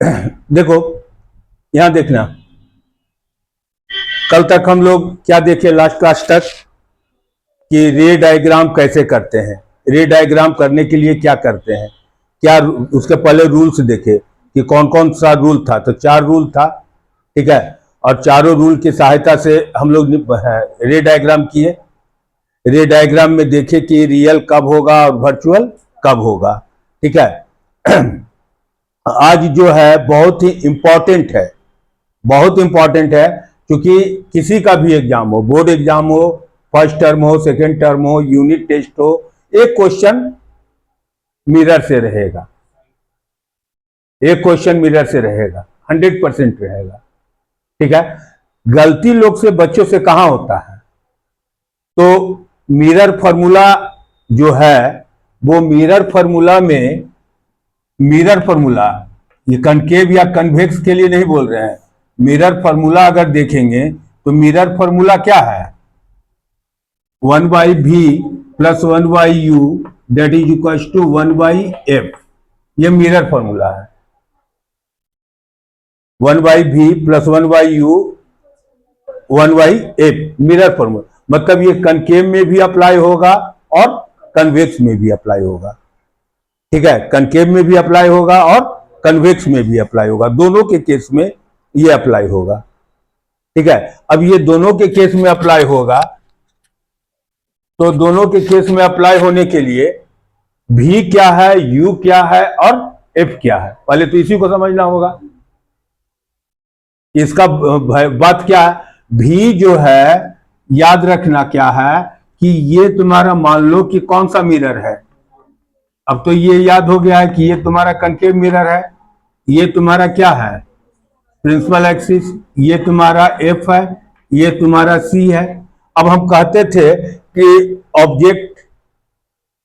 देखो यहां देखना, कल तक हम लोग क्या देखे लास्ट क्लास तक कि रे डायग्राम कैसे करते हैं, रे डायग्राम करने के लिए क्या करते हैं, क्या उसके पहले रूल्स देखे कि कौन कौन सा रूल था। तो 4 रूल था, ठीक है, और चारों रूल की सहायता से हम लोग रे डायग्राम किए। रे डायग्राम में देखे कि रियल कब होगा और वर्चुअल कब होगा, ठीक है। आज जो है बहुत ही इंपॉर्टेंट है, बहुत इंपॉर्टेंट है, क्योंकि किसी का भी एग्जाम हो, बोर्ड एग्जाम हो, फर्स्ट टर्म हो, सेकेंड टर्म हो, यूनिट टेस्ट हो, एक क्वेश्चन मिरर से रहेगा, एक क्वेश्चन मिरर से रहेगा, 100% रहेगा, ठीक है। गलती लोग से, बच्चों से कहां होता है, तो मिरर फॉर्मूला जो है वो मिरर फॉर्मूला में, मिरर फॉर्मूला ये कनकेव या कन्वेक्स के लिए नहीं बोल रहे हैं। मिरर फॉर्मूला अगर देखेंगे तो मिरर फॉर्मूला क्या है, 1/v plus 1/u that is equal to 1/f, ये मिरर फॉर्मूला है। 1/v plus 1/u 1/f mirror formula, मतलब ये कनकेव में भी अप्लाई होगा और कन्वेक्स में भी अप्लाई होगा, ठीक है। कनकेव में भी अप्लाई होगा और कन्वेक्स में भी अप्लाई होगा, दोनों के केस में ये अप्लाई होगा, ठीक है। अब ये दोनों के केस में अप्लाई होगा, तो दोनों के केस में अप्लाई होने के लिए v क्या है, u क्या है और f क्या है, पहले तो इसी को समझना होगा। इसका बात क्या है, v जो है याद रखना क्या है कि ये तुम्हारा मान लो कि कौन सा मिरर है। अब तो ये याद हो गया है कि ये तुम्हारा कनकेव मिरर है, ये तुम्हारा क्या है प्रिंसिपल एक्सिस, ये तुम्हारा f है, ये तुम्हारा c है। अब हम कहते थे कि ऑब्जेक्ट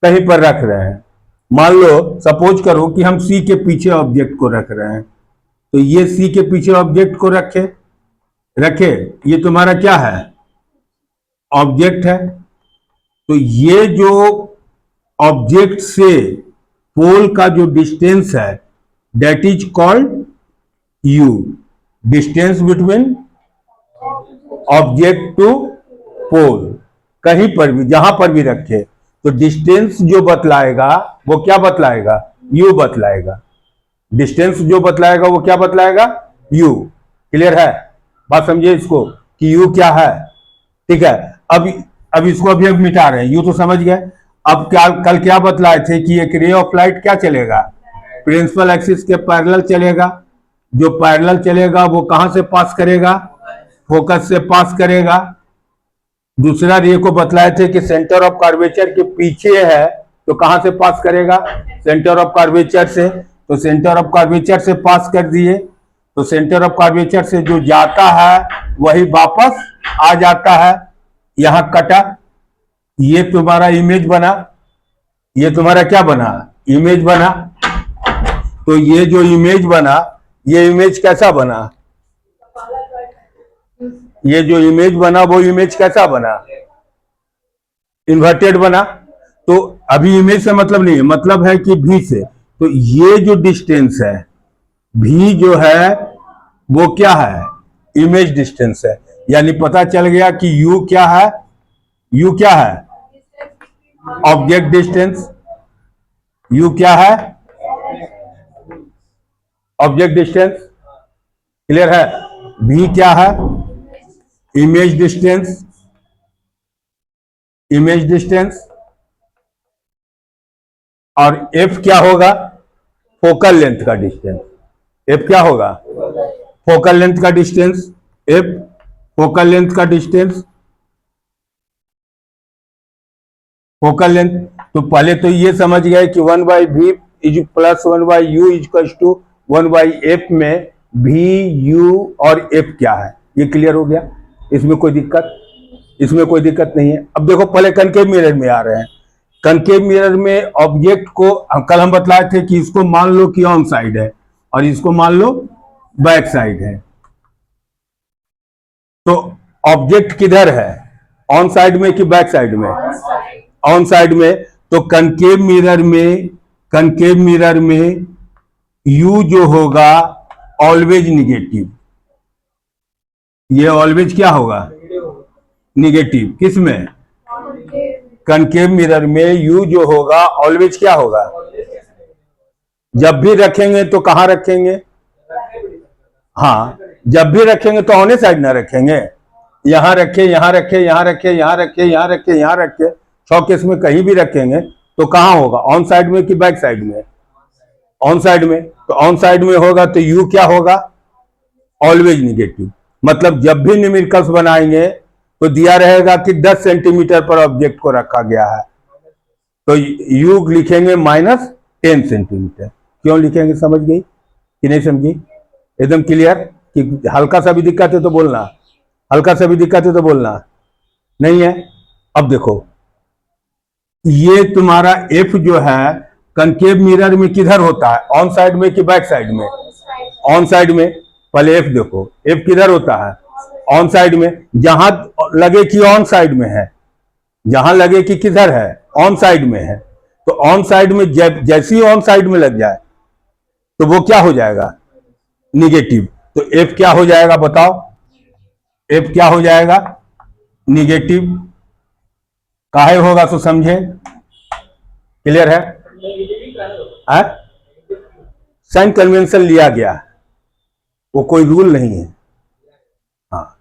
कहीं पर रख रहे हैं, मान लो सपोज करो कि हम c के पीछे ऑब्जेक्ट को रख रहे हैं, तो ये c के पीछे ऑब्जेक्ट को रखे, ये तुम्हारा क्या है ऑब्जेक्ट है। तो ये जो ऑब्जेक्ट से पोल का जो डिस्टेंस है that is called u, distance between object to pole. कहीं पर भी जहां पर भी रखे तो डिस्टेंस जो बतलाएगा वो क्या बतलाएगा, u बतलाएगा। डिस्टेंस जो बतलाएगा वो क्या बतलाएगा, u। क्लियर है, बात समझिए इसको कि u क्या है, ठीक है। अब इसको अभी हम मिटा रहे हैं, u तो समझ गए। अब क्या कल क्या बतलाए थे कि एक रे ऑफ लाइट क्या चलेगा, प्रिंसिपल एक्सिस के पैरेलल चलेगा। जो पैरेलल चलेगा वो कहां से पास करेगा, फोकस से पास करेगा। दूसरा रे को बतलाए थे कि सेंटर ऑफ कर्वेचर के पीछे है, तो कहां से पास करेगा, सेंटर ऑफ कर्वेचर से। तो सेंटर ऑफ कर्वेचर से पास कर दिए, तो सेंटर ऑफ कर्वेचर से जो जाता है वही वापस आ जाता है। यहां कटा, ये तुम्हारा इमेज बना, ये तुम्हारा क्या बना, इमेज बना। तो ये जो इमेज बना, ये इमेज कैसा बना, ये जो इमेज बना वो इमेज कैसा बना, इन्वर्टेड बना। तो अभी इमेज से मतलब नहीं है, मतलब है कि v से। तो ये जो डिस्टेंस है v जो है वो क्या है, इमेज डिस्टेंस है। यानी पता चल गया कि u क्या है, u क्या है ऑब्जेक्ट डिस्टेंस, u क्या है ऑब्जेक्ट डिस्टेंस। क्लियर है, v क्या है इमेज डिस्टेंस, इमेज डिस्टेंस। और f क्या होगा, फोकल लेंथ का डिस्टेंस। f क्या होगा, फोकल लेंथ का डिस्टेंस, f फोकल लेंथ का डिस्टेंस, फोकल लेंथ। तो पहले तो ये समझ गए कि 1/v is plus 1/u is to 1/f में v u और f क्या है, ये क्लियर हो गया। इसमें कोई दिक्कत, इसमें कोई दिक्कत नहीं है। अब देखो पहले कनकेव मिरर में आ रहे हैं। कनकेव मिरर में ऑब्जेक्ट को कल हम बतलाए थे कि इसको मान लो कि ऑन साइड है और इसको मान लो बैक साइड है। तो ऑब्जेक्ट किधर है, ऑन साइड में कि बैक साइड में, ऑन साइड में। तो कनकेव मिरर में, कनकेव मिरर में u जो होगा ऑलवेज निगेटिव, ये ऑलवेज क्या होगा, निगेटिव। किस में, कनकेव मिरर में यू जो होगा ऑलवेज क्या होगा, जब भी रखेंगे तो कहां रखेंगे, हाँ जब भी रखेंगे तो ऑन साइड ना रखेंगे, यहां रखे, यहां रखे, यहां रखे, यहां रखे, यहां रखे, यहां रखे, 100 केस में कहीं भी रखेंगे तो कहां होगा, ऑन साइड में कि बैक साइड में, ऑन साइड में। तो ऑन साइड में होगा तो यू क्या होगा, ऑलवेज निगेटिव। मतलब जब भी न्यूमेरिकल्स बनाएंगे तो दिया रहेगा कि 10 सेंटीमीटर पर ऑब्जेक्ट को रखा गया है, तो यू लिखेंगे -10 सेंटीमीटर। क्यों लिखेंगे, समझ गई कि नहीं समझी, एकदम क्लियर। कि हल्का सा भी दिक्कत है तो बोलना, हल्का सा भी दिक्कत है तो बोलना, नहीं है। अब देखो ये तुम्हारा एफ जो है कनकेव मिरर में किधर होता है, ऑन साइड में कि बैक साइड में, ऑन साइड में। पहले एफ देखो, एफ किधर होता है, ऑन साइड में। जहां लगे कि ऑन साइड में है, जहां लगे कि किधर है, ऑन साइड में है, तो ऑन साइड में जैसे ही ऑन साइड में लग जाए तो वो क्या हो जाएगा, निगेटिव। तो एफ क्या हो जाएगा बताओ, एफ क्या हो जाएगा, निगेटिव। काहे होगा तो समझे, क्लियर है। साइन कन्वेंशन लिया गया, वो कोई रूल नहीं है, हाँ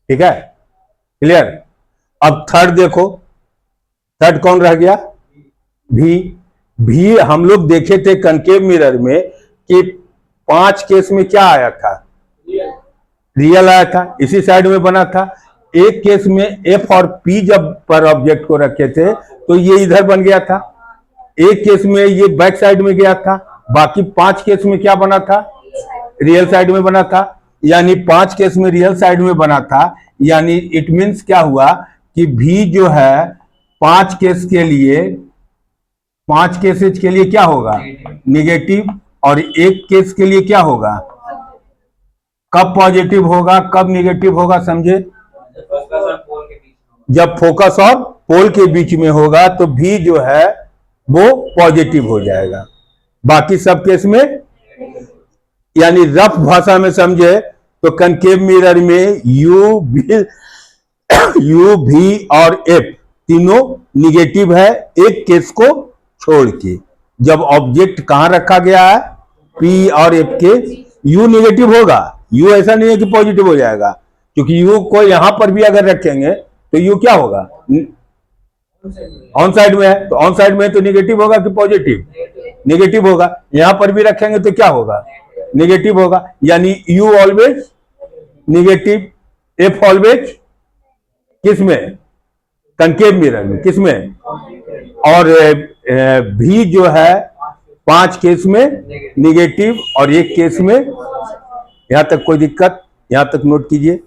ठीक है, क्लियर। अब थर्ड देखो, थर्ड कौन रह गया, भी। भी हम लोग देखे थे कनकेव मिरर में कि 5 केस में क्या आया था, रियल आया था, इसी साइड में बना था। एक केस में एफ और पी जब पर ऑब्जेक्ट को रखे थे तो ये इधर बन गया था, एक केस में ये बैक साइड में गया था, बाकी 5 केस में क्या बना था, रियल साइड में बना था। यानी 5 केस में रियल साइड में बना था, यानी इट मीन्स क्या हुआ कि भी जो है 5 केस के लिए, 5 केसेज के लिए क्या होगा, निगेटिव, और एक केस के लिए क्या होगा, कब पॉजिटिव होगा कब निगेटिव होगा, समझे। जब फोकस और पोल के बीच में होगा तो भी जो है वो पॉजिटिव हो जाएगा, बाकी सब केस में। यानी रफ भाषा में समझे तो कनकेव मिरर में यू भी और एफ तीनों निगेटिव है, एक केस को छोड़ के। जब ऑब्जेक्ट कहां रखा गया है, पी और एफ के, यू निगेटिव होगा, यू ऐसा नहीं है कि पॉजिटिव हो जाएगा, क्योंकि यू को यहां पर भी अगर रखेंगे तो यू क्या होगा, ऑन साइड में है, तो ऑन साइड में तो निगेटिव होगा कि पॉजिटिव, निगेटिव होगा। यहां पर भी रखेंगे तो क्या होगा, निगेटिव होगा। यानी you always negative, F always किस में, कनकेव मिरर में, किस में, और भी जो है 5 केस में निगेटिव और एक केस में। यहां तक कोई दिक्कत, यहां तक नोट कीजिए।